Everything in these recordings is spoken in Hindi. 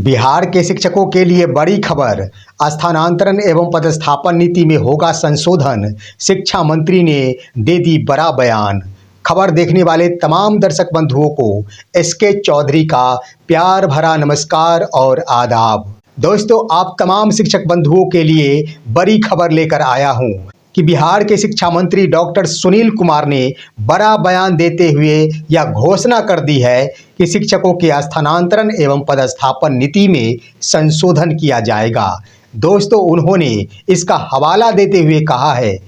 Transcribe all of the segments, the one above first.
बिहार के शिक्षकों के लिए बड़ी खबर। स्थानांतरण एवं पदस्थापन नीति में होगा संशोधन। शिक्षा मंत्री ने दे दी बड़ा बयान। खबर देखने वाले तमाम दर्शक बंधुओं को एसके चौधरी का प्यार भरा नमस्कार और आदाब। दोस्तों, आप तमाम शिक्षक बंधुओं के लिए बड़ी खबर लेकर आया हूं कि बिहार के शिक्षा मंत्री डॉक्टर सुनील कुमार ने बड़ा बयान देते हुए यह घोषणा कर दी है कि शिक्षकों के स्थानांतरण एवं पदस्थापन नीति में संशोधन किया जाएगा। दोस्तों, उन्होंने इसका हवाला देते हुए कहा है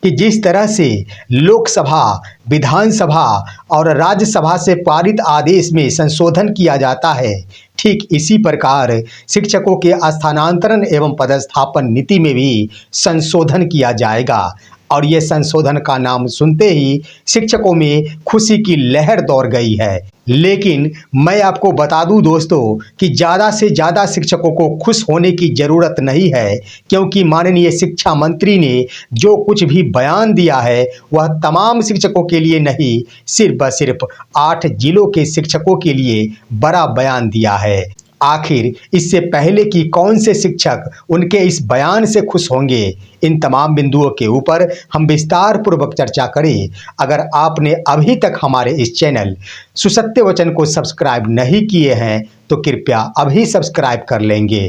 कि जिस तरह से लोकसभा, विधानसभा और राज्यसभा से पारित आदेश में संशोधन किया जाता है, ठीक इसी प्रकार शिक्षकों के स्थानांतरण एवं पदस्थापन नीति में भी संशोधन किया जाएगा। और ये संशोधन का नाम सुनते ही शिक्षकों में खुशी की लहर दौड़ गई है। लेकिन मैं आपको बता दूं दोस्तों कि ज़्यादा से ज़्यादा शिक्षकों को खुश होने की ज़रूरत नहीं है, क्योंकि माननीय शिक्षा मंत्री ने जो कुछ भी बयान दिया है वह तमाम शिक्षकों के लिए नहीं, सिर्फ 8 जिलों के शिक्षकों के लिए बड़ा बयान दिया है। आखिर इससे पहले कि कौन से शिक्षक उनके इस बयान से खुश होंगे, इन तमाम बिंदुओं के ऊपर हम विस्तार पूर्वक चर्चा करें। अगर आपने अभी तक हमारे इस चैनल सुसत्य वचन को सब्सक्राइब नहीं किए हैं तो कृपया अभी सब्सक्राइब कर लेंगे।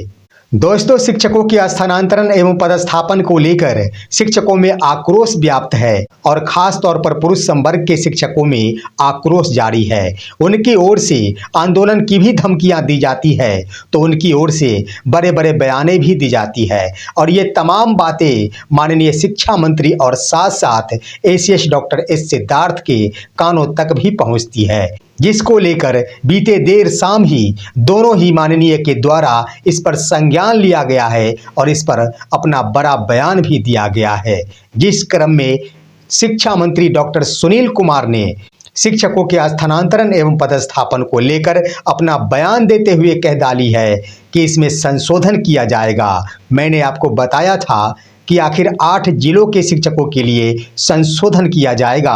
दोस्तों, शिक्षकों के स्थानांतरण एवं पदस्थापन को लेकर शिक्षकों में आक्रोश व्याप्त है और खास तौर पर पुरुष संवर्ग के शिक्षकों में आक्रोश जारी है। उनकी ओर से आंदोलन की भी धमकियां दी जाती है तो उनकी ओर से बड़े बड़े बयानें भी दी जाती है और ये तमाम बातें माननीय शिक्षा मंत्री और साथ साथ एसीएस डॉक्टर एस सिद्धार्थ के कानों तक भी पहुंचती है, जिसको लेकर बीते देर शाम ही दोनों ही माननीय के द्वारा इस पर संज्ञान लिया गया है और इस पर अपना बड़ा बयान भी दिया गया है। जिस क्रम में शिक्षा मंत्री डॉक्टर सुनील कुमार ने शिक्षकों के स्थानांतरण एवं पदस्थापन को लेकर अपना बयान देते हुए कह डाली है कि इसमें संशोधन किया जाएगा। मैंने आपको बताया था कि आखिर 8 जिलों के शिक्षकों के लिए संशोधन किया जाएगा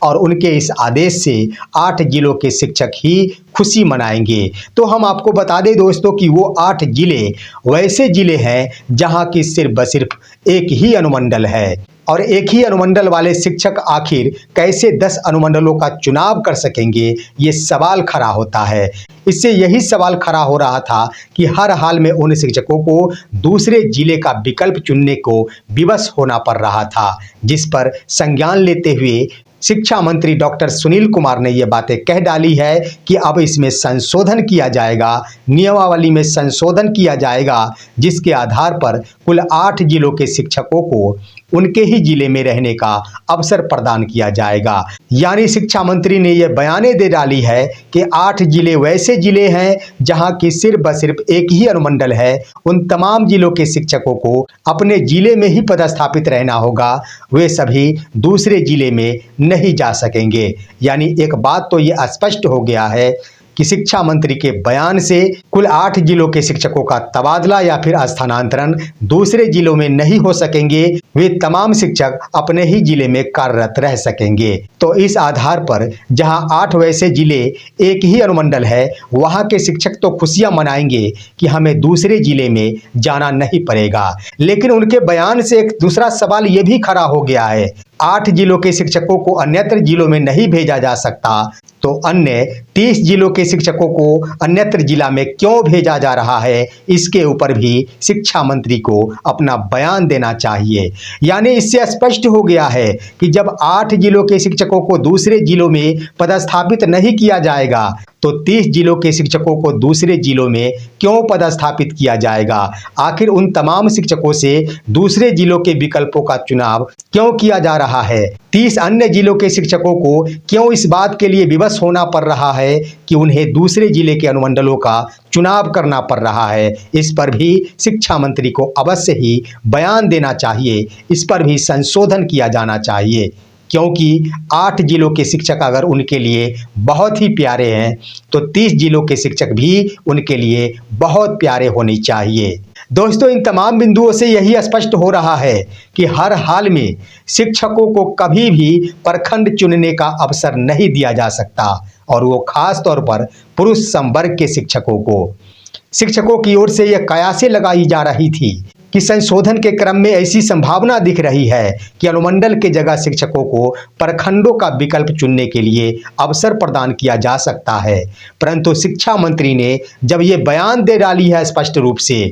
और उनके इस आदेश से 8 जिलों के शिक्षक ही खुशी मनाएंगे। तो हम आपको बता दें दोस्तों कि वो 8 जिले वैसे जिले हैं जहां की सिर्फ एक ही अनुमंडल है और एक ही अनुमंडल वाले शिक्षक आखिर कैसे 10 अनुमंडलों का चुनाव कर सकेंगे, ये सवाल खड़ा होता है। इससे यही सवाल खड़ा हो रहा था कि हर हाल में उन शिक्षकों को दूसरे जिले का विकल्प चुनने को विवश होना पड़ रहा था, जिस पर संज्ञान लेते हुए शिक्षा मंत्री डॉक्टर सुनील कुमार ने ये बातें कह डाली है कि अब इसमें संशोधन किया जाएगा, नियमावली में संशोधन किया जाएगा, जिसके आधार पर कुल 8 जिलों के शिक्षकों को उनके ही जिले में रहने का अवसर प्रदान किया जाएगा। यानी शिक्षा मंत्री ने यह बयाने दे डाली है कि 8 जिले वैसे जिले हैं जहां की सिर्फ एक ही अनुमंडल है। उन तमाम जिलों के शिक्षकों को अपने जिले में ही पदस्थापित रहना होगा, वे सभी दूसरे जिले में नहीं जा सकेंगे। यानी एक बात तो ये स्पष्ट हो गया है कि शिक्षा मंत्री के बयान से कुल 8 जिलों के शिक्षकों का तबादला या फिर स्थानांतरण दूसरे जिलों में नहीं हो सकेंगे, वे तमाम शिक्षक अपने ही जिले में कार्यरत रह सकेंगे। तो इस आधार पर जहां 8 वैसे जिले एक ही अनुमंडल है, वहां के शिक्षक तो खुशियां मनाएंगे कि हमें दूसरे जिले में जाना नहीं पड़ेगा। लेकिन उनके बयान से एक दूसरा सवाल ये भी खड़ा हो गया है, 8 जिलों के शिक्षकों को अन्यत्र जिलों में नहीं भेजा जा सकता, तो अन्य 30 जिलों के शिक्षकों को अन्यत्र जिला में क्यों भेजा जा रहा है, इसके ऊपर भी शिक्षा मंत्री को अपना बयान देना चाहिए। यानी इससे स्पष्ट हो गया है कि जब 8 जिलों के शिक्षकों को दूसरे जिलों में पदस्थापित नहीं किया जाएगा तो 30 जिलों के शिक्षकों को दूसरे जिलों में क्यों पदस्थापित किया जाएगा। आखिर उन तमाम शिक्षकों से दूसरे जिलों के विकल्पों का चुनाव क्यों किया जा रहा है, 30 अन्य जिलों के शिक्षकों को क्यों इस बात के लिए विवश होना पड़ रहा है कि उन्हें दूसरे जिले के अनुमंडलों का चुनाव करना पड़ रहा है। इस पर भी शिक्षा मंत्री को अवश्य ही बयान देना चाहिए, इस पर भी संशोधन किया जाना चाहिए, क्योंकि 8 जिलों के शिक्षक अगर उनके लिए बहुत ही प्यारे हैं तो 30 जिलों के शिक्षक भी उनके लिए बहुत प्यारे होने चाहिए। दोस्तों, इन तमाम बिंदुओं से यही स्पष्ट हो रहा है कि हर हाल में शिक्षकों को कभी भी प्रखंड चुनने का अवसर नहीं दिया जा सकता और वो खास तौर पर पुरुष संवर्ग के शिक्षकों को। शिक्षकों की ओर से यह कयासें लगाई जा रही थी कि संशोधन के क्रम में ऐसी संभावना दिख रही है कि अनुमंडल के जगह शिक्षकों को प्रखंडों का विकल्प चुनने के लिए अवसर प्रदान किया जा सकता है। परंतु शिक्षा मंत्री ने जब ये बयान दे डाली है स्पष्ट रूप से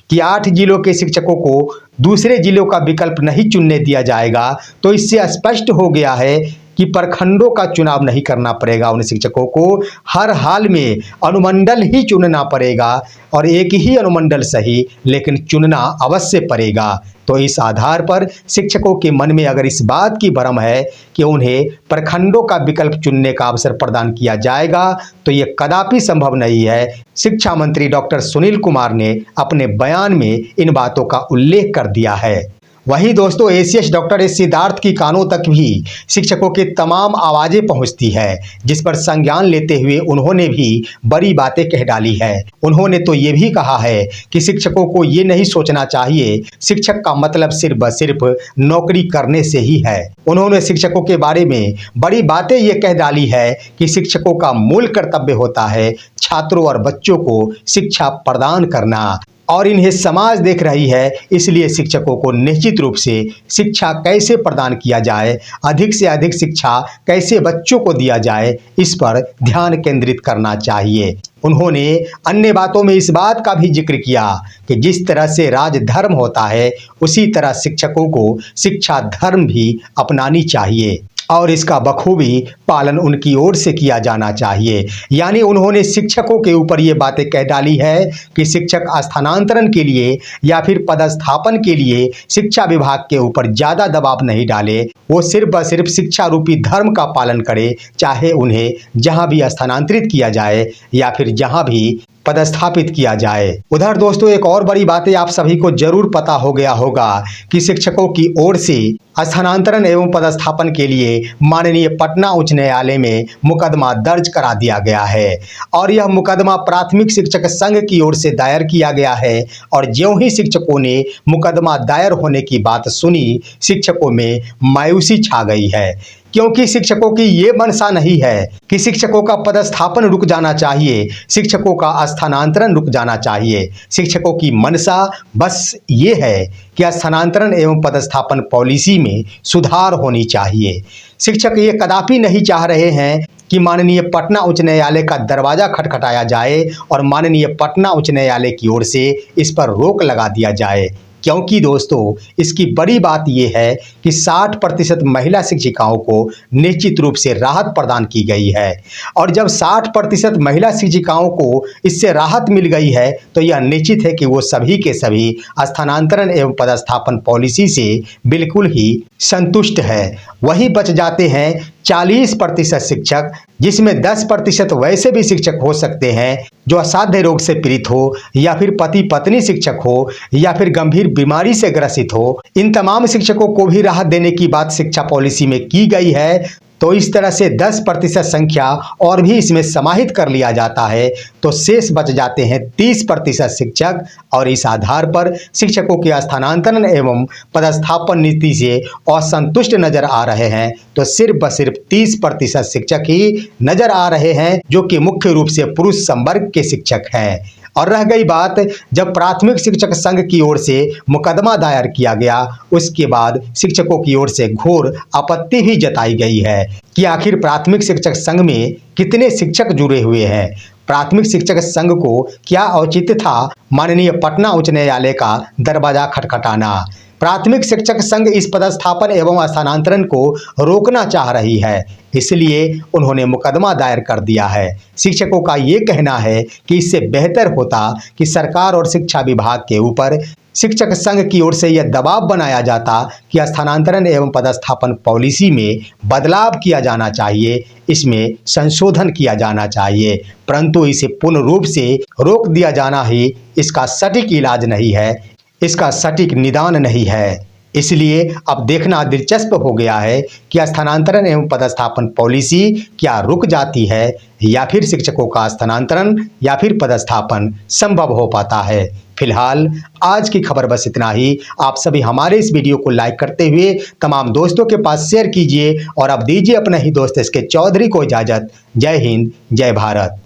कि 8 जिलों के शिक्षकों को दूसरे जिलों का विकल्प नहीं चुनने दिया जाएगा, तो इससे स्पष्ट हो गया है कि प्रखंडों का चुनाव नहीं करना पड़ेगा। उन शिक्षकों को हर हाल में अनुमंडल ही चुनना पड़ेगा और एक ही अनुमंडल सही, लेकिन चुनना अवश्य पड़ेगा। तो इस आधार पर शिक्षकों के मन में अगर इस बात की भ्रम है कि उन्हें प्रखंडों का विकल्प चुनने का अवसर प्रदान किया जाएगा, तो ये कदापि संभव नहीं है। शिक्षा मंत्री डॉक्टर सुनील कुमार ने अपने बयान में इन बातों का उल्लेख कर दिया है। वहीं दोस्तों, एसीएस डॉक्टर एस सिद्धार्थ की कानों तक भी शिक्षकों की तमाम आवाजें पहुंचती है, जिस पर संज्ञान लेते हुए उन्होंने भी बड़ी बातें कह डाली है। उन्होंने तो ये भी कहा है कि शिक्षकों को ये नहीं सोचना चाहिए शिक्षक का मतलब सिर्फ नौकरी करने से ही है। उन्होंने शिक्षकों के बारे में बड़ी बातें ये कह डाली है कि शिक्षकों का मूल कर्तव्य होता है छात्रों और बच्चों को शिक्षा प्रदान करना, और इन्हें समाज देख रही है, इसलिए शिक्षकों को निश्चित रूप से शिक्षा कैसे प्रदान किया जाए, अधिक से अधिक शिक्षा कैसे बच्चों को दिया जाए, इस पर ध्यान केंद्रित करना चाहिए। उन्होंने अन्य बातों में इस बात का भी जिक्र किया कि जिस तरह से राजधर्म होता है, उसी तरह शिक्षकों को शिक्षा धर्म भी अपनानी चाहिए और इसका बखूबी पालन उनकी ओर से किया जाना चाहिए। यानी उन्होंने शिक्षकों के ऊपर ये बातें कह डाली है कि शिक्षक स्थानांतरण के लिए या फिर पदस्थापन के लिए शिक्षा विभाग के ऊपर ज़्यादा दबाव नहीं डाले, वो सिर्फ व सिर्फ शिक्षा रूपी धर्म का पालन करे, चाहे उन्हें जहां भी स्थानांतरित किया जाए या फिर जहां भी पदस्थापित किया जाए। उधर दोस्तों, एक और बड़ी बात आप सभी को जरूर पता हो गया होगा कि शिक्षकों की ओर से स्थानांतरण एवं पदस्थापन के लिए माननीय पटना उच्च न्यायालय में मुकदमा दर्ज करा दिया गया है और यह मुकदमा प्राथमिक शिक्षक संघ की ओर से दायर किया गया है। और ज्यों ही शिक्षकों ने मुकदमा दायर होने की बात सुनी, शिक्षकों में मायूसी छा गई है, क्योंकि शिक्षकों की ये मनसा नहीं है कि शिक्षकों का पदस्थापन रुक जाना चाहिए, शिक्षकों का स्थानांतरण रुक जाना चाहिए। शिक्षकों की मनसा बस ये है कि स्थानांतरण एवं पदस्थापन पॉलिसी में सुधार होनी चाहिए। शिक्षक ये कदापि नहीं चाह रहे हैं कि माननीय पटना उच्च न्यायालय का दरवाजा खटखटाया जाए और माननीय पटना उच्च न्यायालय की ओर से इस पर रोक लगा दिया जाए, क्योंकि दोस्तों इसकी बड़ी बात यह है कि 60% महिला शिक्षिकाओं को निश्चित रूप से राहत प्रदान की गई है और जब 60% महिला शिक्षिकाओं को इससे राहत मिल गई है, तो यह निश्चित है कि वो सभी के सभी स्थानांतरण एवं पदस्थापन पॉलिसी से बिल्कुल ही संतुष्ट है। वही बच जाते हैं 40% शिक्षक, जिसमें 10% वैसे भी शिक्षक हो सकते हैं जो असाध्य रोग से पीड़ित हो या फिर पति पत्नी शिक्षक हो या फिर गंभीर बीमारी से ग्रसित हो। इन तमाम शिक्षकों को भी राहत देने की बात शिक्षा पॉलिसी में की गई है। तो इस तरह से 10% संख्या और भी इसमें समाहित कर लिया जाता है, तो शेष बच जाते हैं 30% शिक्षक। और इस आधार पर शिक्षकों के स्थानांतरण एवं पदस्थापन नीति से असंतुष्ट नजर आ रहे हैं, तो सिर्फ व सिर्फ 30% शिक्षक ही नजर आ रहे हैं, जो कि मुख्य रूप से पुरुष संवर्ग के शिक्षक हैं। और रह गई बात, जब प्राथमिक शिक्षक संघ की ओर से मुकदमा दायर किया गया, उसके बाद शिक्षकों की ओर से घोर आपत्ति भी जताई गई है कि आखिर प्राथमिक शिक्षक संघ में कितने शिक्षक जुड़े हुए हैं। प्राथमिक शिक्षक संघ को क्या औचित्य था माननीय पटना उच्च न्यायालय का दरवाजा खटखटाना। प्राथमिक शिक्षक संघ इस पदस्थापन एवं स्थानांतरण को रोकना चाह रही है, इसलिए उन्होंने मुकदमा दायर कर दिया है। शिक्षकों का ये कहना है कि इससे बेहतर होता कि सरकार और शिक्षा विभाग के ऊपर शिक्षक संघ की ओर से यह दबाव बनाया जाता कि स्थानांतरण एवं पदस्थापन पॉलिसी में बदलाव किया जाना चाहिए, इसमें संशोधन किया जाना चाहिए, परंतु इसे पूर्ण रूप से रोक दिया जाना ही इसका सटीक इलाज नहीं है, इसका सटीक निदान नहीं है। इसलिए अब देखना दिलचस्प हो गया है कि स्थानांतरण एवं पदस्थापन पॉलिसी क्या रुक जाती है या फिर शिक्षकों का स्थानांतरण या फिर पदस्थापन संभव हो पाता है। फिलहाल आज की खबर बस इतना ही। आप सभी हमारे इस वीडियो को लाइक करते हुए तमाम दोस्तों के पास शेयर कीजिए और अब दीजिए अपने ही दोस्त SK चौधरी को इजाज़त। जय हिंद, जय भारत।